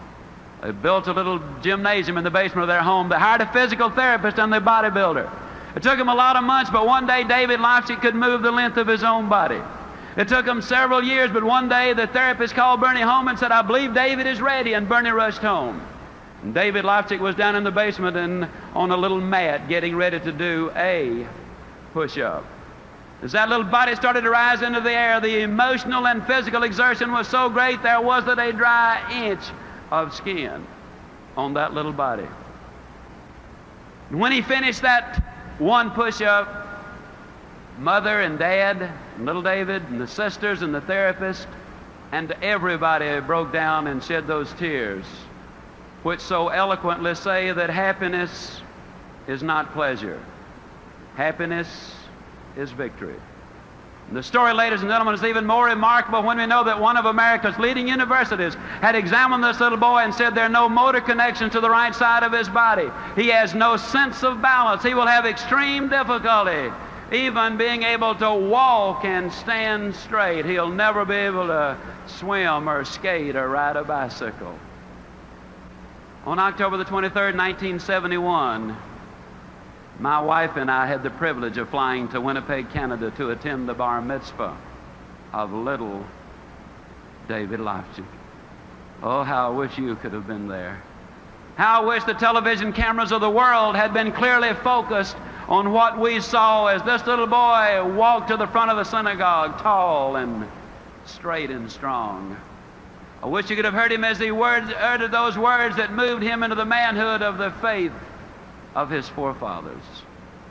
They built a little gymnasium in the basement of their home. They hired a physical therapist and a bodybuilder. It took him a lot of months, but one day David Loftic could move the length of his own body. It took him several years, but one day the therapist called Bernie home and said, "I believe David is ready," and Bernie rushed home. And David Loftic was down in the basement and on a little mat getting ready to do a push-up. As that little body started to rise into the air, the emotional and physical exertion was so great there wasn't a dry inch of skin on that little body. And when he finished that one push-up, Mother and Dad and little David and the sisters and the therapist and everybody broke down and shed those tears, which so eloquently say that happiness is not pleasure. Happiness is victory. And the story, ladies and gentlemen, is even more remarkable when we know that one of America's leading universities had examined this little boy and said there are no motor connections to the right side of his body. He has no sense of balance. He will have extreme difficulty even being able to walk and stand straight. He'll never be able to swim or skate or ride a bicycle. On October the 23rd, 1971, my wife and I had the privilege of flying to Winnipeg, Canada to attend the bar mitzvah of little David Loftic. Oh, how I wish you could have been there. How I wish the television cameras of the world had been clearly focused on what we saw as this little boy walked to the front of the synagogue, tall and straight and strong. I wish you could have heard him as he uttered those words that moved him into the manhood of the faith of his forefathers.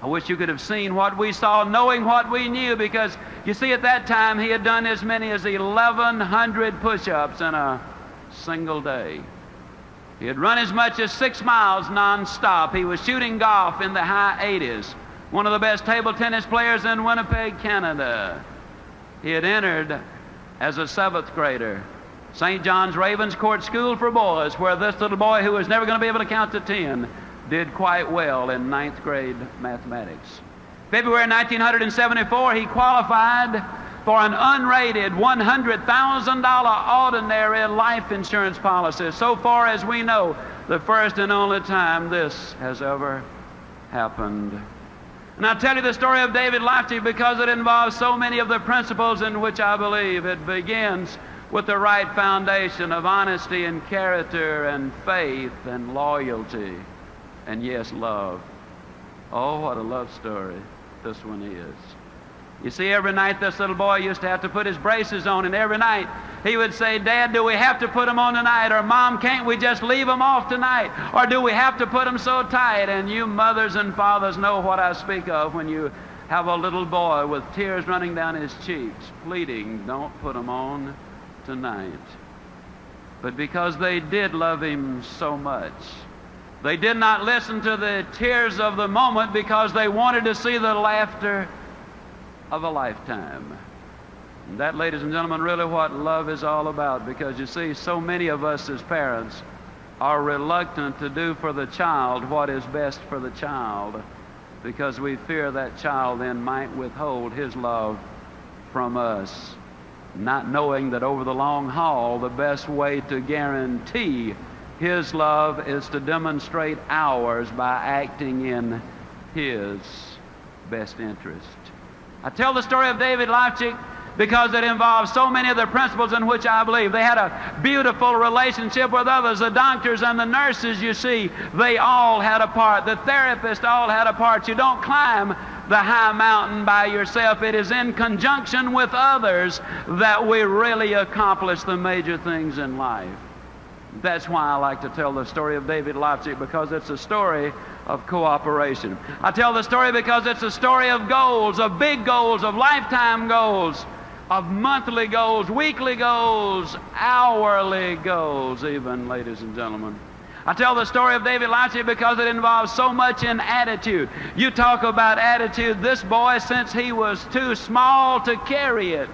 I wish you could have seen what we saw, knowing what we knew, because you see, at that time he had done as many as 1,100 push-ups in a single day. He had run as much as 6 miles non-stop. He was shooting golf in the high 80s, one of the best table tennis players in Winnipeg, Canada. He had entered as a 7th grader St. John's Ravenscourt School for Boys, where this little boy, who was never going to be able to count to 10, did quite well in 9th grade mathematics. February 1974, he qualified for an unrated $100,000 ordinary life insurance policy. So far as we know, the first and only time this has ever happened. And I'll tell you the story of David Loftic because it involves so many of the principles in which I believe. It begins with the right foundation of honesty and character and faith and loyalty and, yes, love. Oh, what a love story this one is. You see, every night this little boy used to have to put his braces on, and every night he would say, "Dad, do we have to put them on tonight?" Or, "Mom, can't we just leave them off tonight?" Or, "Do we have to put them so tight?" And you mothers and fathers know what I speak of when you have a little boy with tears running down his cheeks, pleading, "Don't put them on tonight." But because they did love him so much, they did not listen to the tears of the moment because they wanted to see the laughter of a lifetime. And that, ladies and gentlemen, really what love is all about, because you see, so many of us as parents are reluctant to do for the child what is best for the child because we fear that child then might withhold his love from us, not knowing that over the long haul, the best way to guarantee his love is to demonstrate ours by acting in his best interest. I tell the story of David Loftic because it involves so many of the principles in which I believe. They had a beautiful relationship with others. The doctors and the nurses, you see, they all had a part. The therapists all had a part. You don't climb the high mountain by yourself. It is in conjunction with others that we really accomplish the major things in life. That's why I like to tell the story of David Leipzig, because it's a story of cooperation. I tell the story because it's a story of goals, of big goals, of lifetime goals, of monthly goals, weekly goals, hourly goals even, ladies and gentlemen. I tell the story of David Leipzig because it involves so much in attitude. You talk about attitude. This boy, since he was too small to carry it,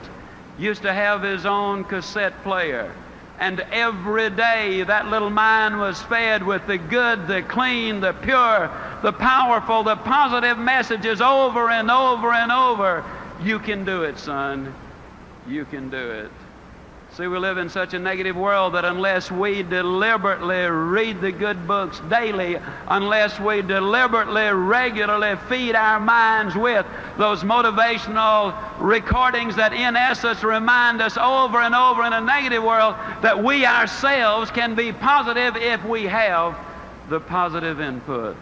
used to have his own cassette player. And every day that little mind was fed with the good, the clean, the pure, the powerful, the positive messages over and over and over. You can do it, son. You can do it. See, we live in such a negative world that unless we deliberately read the good books daily, unless we deliberately, regularly feed our minds with those motivational recordings that in essence remind us over and over in a negative world that we ourselves can be positive if we have the positive input.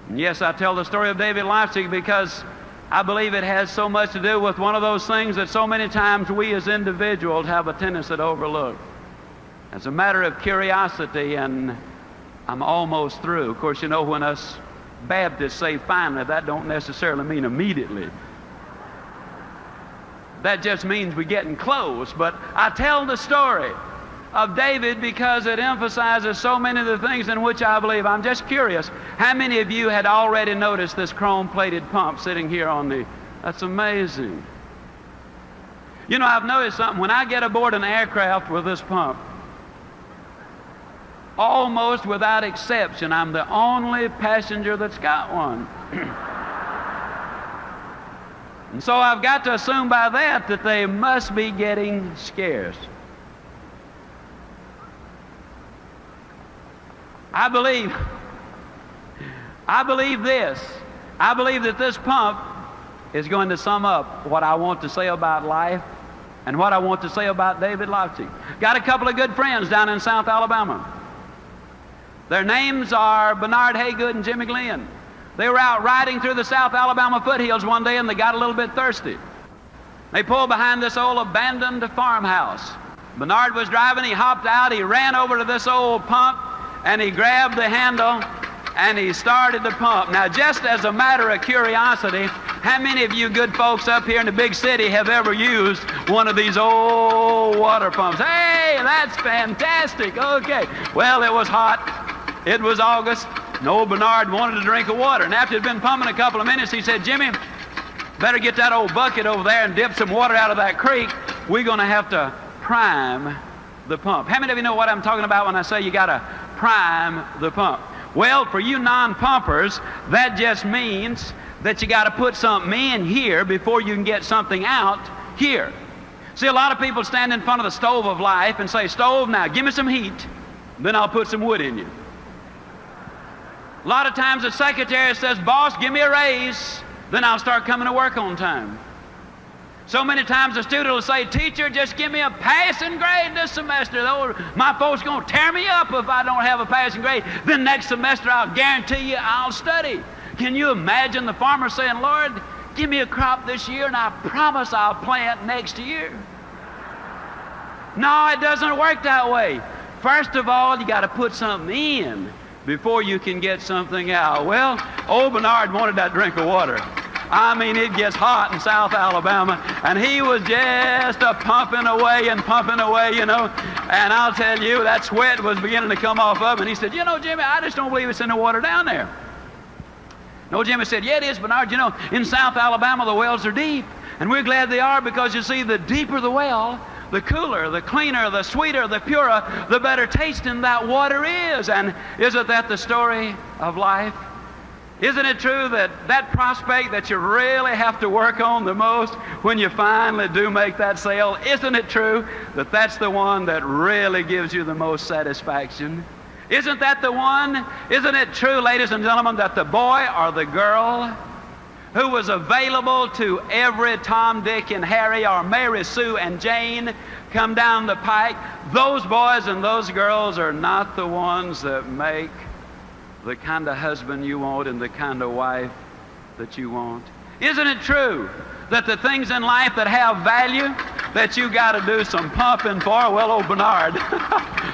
And yes, I tell the story of David Leipzig because I believe it has so much to do with one of those things that so many times we as individuals have a tendency to overlook. It's a matter of curiosity, and I'm almost through. Of course, you know, when us Baptists say finally, that don't necessarily mean immediately. That just means we're getting close. But I tell the story of David because it emphasizes so many of the things in which I believe. I'm just curious, how many of you had already noticed this chrome-plated pump sitting here on the... That's amazing. You know, I've noticed something. When I get aboard an aircraft with this pump, almost without exception, I'm the only passenger that's got one. And so I've got to assume by that they must be getting scarce. I believe this. I believe that this pump is going to sum up what I want to say about life and what I want to say about David Leipzig. Got a couple of good friends down in South Alabama. Their names are Bernard Haygood and Jimmy Glenn. They were out riding through the South Alabama foothills one day and they got a little bit thirsty. They pulled behind this old abandoned farmhouse. Bernard was driving, he hopped out, he ran over to this old pump, and he grabbed the handle and he started the pump. Now, just as a matter of curiosity, how many of you good folks up here in the big city have ever used one of these old water pumps? Hey, that's fantastic. Okay. Well, it was hot. It was August. And old Bernard wanted to drink of water. And after he'd been pumping a couple of minutes, he said, Jimmy, better get that old bucket over there and dip some water out of that creek. We're going to have to prime the pump. How many of you know what I'm talking about when I say you got to prime the pump? Well, for you non-pumpers, that just means that you got to put something in here before you can get something out here. See, a lot of people stand in front of the stove of life and say, stove, now give me some heat, then I'll put some wood in you. A lot of times the secretary says, boss, give me a raise, then I'll start coming to work on time. So many times the student will say, teacher, just give me a passing grade this semester. My folks are going to tear me up if I don't have a passing grade. Then next semester, I'll guarantee you I'll study. Can you imagine the farmer saying, Lord, give me a crop this year and I promise I'll plant next year? No, it doesn't work that way. First of all, you got to put something in before you can get something out. Well, old Bernard wanted that drink of water. I mean, it gets hot in South Alabama, and he was just pumping away, you know. And I'll tell you, that sweat was beginning to come off of him. And he said, you know, Jimmy, I just don't believe it's in the water down there. No, Jimmy said, yeah, it is, Bernard. You know, in South Alabama, the wells are deep. And we're glad they are because, you see, the deeper the well, the cooler, the cleaner, the sweeter, the purer, the better tasting that water is. And isn't that the story of life? Isn't it true that that prospect that you really have to work on the most when you finally do make that sale, isn't it true that that's the one that really gives you the most satisfaction? Isn't that the one? Isn't it true, ladies and gentlemen, that the boy or the girl who was available to every Tom, Dick, and Harry, or Mary, Sue, and Jane come down the pike, those boys and those girls are not the ones that make the kind of husband you want and the kind of wife that you want? Isn't it true that the things in life that have value that you got to do some pumping for? Well, old Bernard,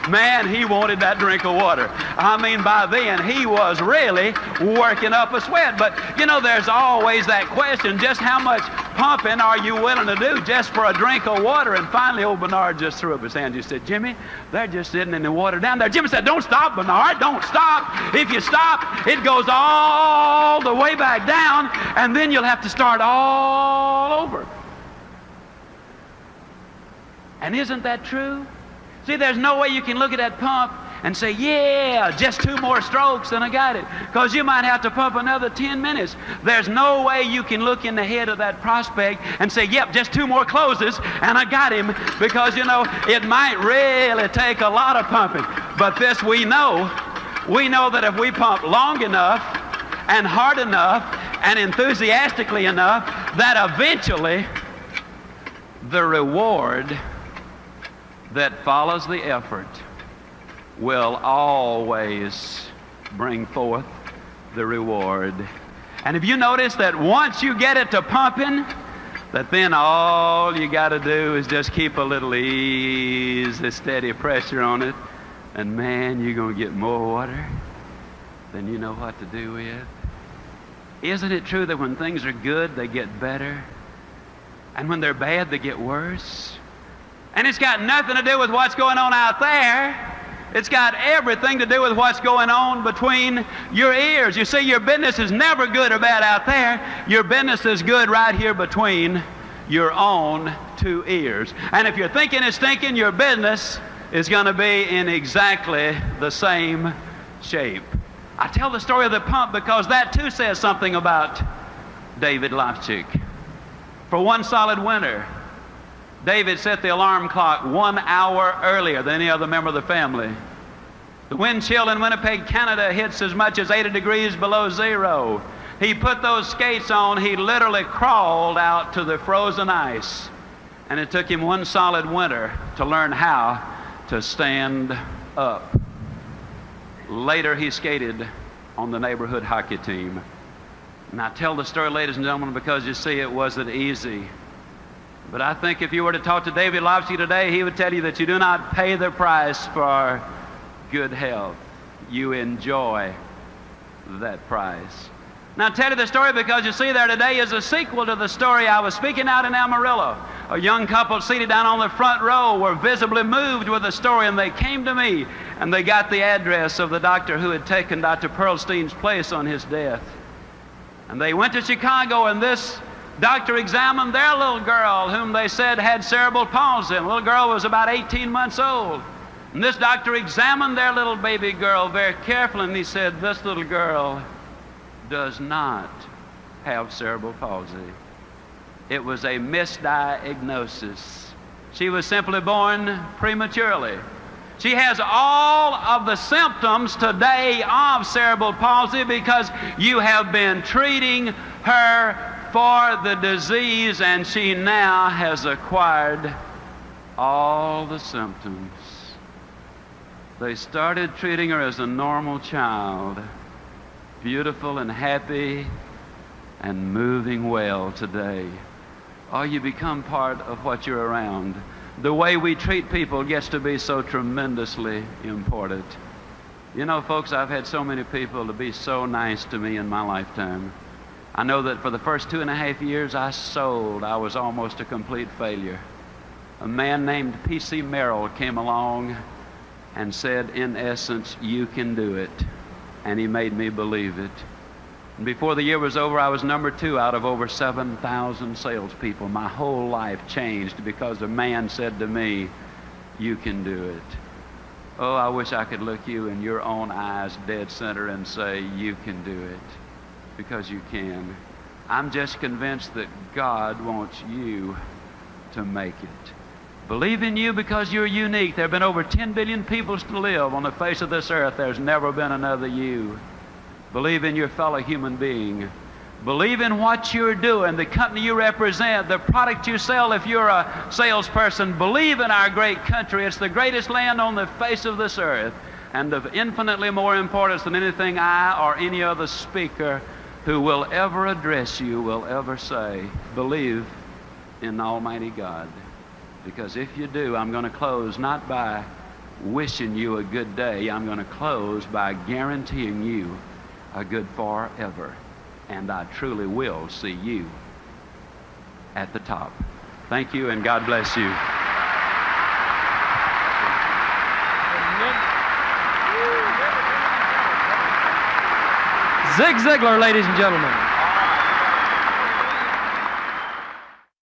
man, he wanted that drink of water. I mean, by then, he was really working up a sweat. But, you know, there's always that question, just how much pumping are you willing to do just for a drink of water? And finally, old Bernard just threw up his hand. He said, Jimmy, they're just sitting in the water down there. Jimmy said, don't stop, Bernard, don't stop. If you stop, it goes all the way back down, and then you'll have to start all over. And isn't that true? See, there's no way you can look at that pump and say, yeah, just 2 more strokes and I got it. Because you might have to pump another 10 minutes. There's no way you can look in the head of that prospect and say, yep, just 2 more closes and I got him. Because, you know, it might really take a lot of pumping. But this we know that if we pump long enough and hard enough and enthusiastically enough, that eventually the reward that follows the effort will always bring forth the reward. And if you notice that once you get it to pumping, that then all you got to do is just keep a little easy, steady pressure on it, and man, you're going to get more water than you know what to do with. Isn't it true that when things are good, they get better, and when they're bad, they get worse? And it's got nothing to do with what's going on out there. It's got everything to do with what's going on between your ears. You see, your business is never good or bad out there. Your business is good right here between your own 2 ears. And if you're thinking it's stinking, your business is going to be in exactly the same shape. I tell the story of the pump because that too says something about David Lofchick. For one solid winter, David set the alarm clock 1 hour earlier than any other member of the family. The wind chill in Winnipeg, Canada hits as much as 80 degrees below zero. He put those skates on. He literally crawled out to the frozen ice. And it took him 1 solid winter to learn how to stand up. Later, he skated on the neighborhood hockey team. And I tell the story, ladies and gentlemen, because you see, it wasn't easy. But I think if you were to talk to David Lofchick today, he would tell you that you do not pay the price for good health. You enjoy that price. Now, I tell you the story because you see, there today is a sequel to the story. I was speaking out in Amarillo. A young couple seated down on the front row were visibly moved with the story, and they came to me, and they got the address of the doctor who had taken Dr. Pearlstein's place on his death. And they went to Chicago, and this doctor examined their little girl, whom they said had cerebral palsy. And the little girl was about 18 months old. And this doctor examined their little baby girl very carefully, and he said, this little girl does not have cerebral palsy. It was a misdiagnosis. She was simply born prematurely. She has all of the symptoms today of cerebral palsy because you have been treating her for the disease, and she now has acquired all the symptoms. They started treating her as a normal child, beautiful and happy and moving well today. Oh, you become part of what you're around. The way we treat people gets to be so tremendously important. You know, folks, I've had so many people to be so nice to me in my lifetime. I know that for the first 2.5 years I was almost a complete failure. A man named P.C. Merrill came along and said, in essence, you can do it. And he made me believe it. And before the year was over, I was number 2 out of over 7,000 salespeople. My whole life changed because a man said to me, you can do it. Oh, I wish I could look you in your own eyes dead center and say, you can do it. Because you can. I'm just convinced that God wants you to make it. Believe in you because you're unique. There have been over 10 billion people to live on the face of this earth. There's never been another you. Believe in your fellow human being. Believe in what you're doing, the company you represent, the product you sell if you're a salesperson. Believe in our great country. It's the greatest land on the face of this earth, and of infinitely more importance than anything I or any other speaker who will ever address you will ever say. Believe in Almighty God. Because if you do, I'm going to close not by wishing you a good day. I'm going to close by guaranteeing you a good forever. And I truly will see you at the top. Thank you, and God bless you. Zig Ziglar, ladies and gentlemen.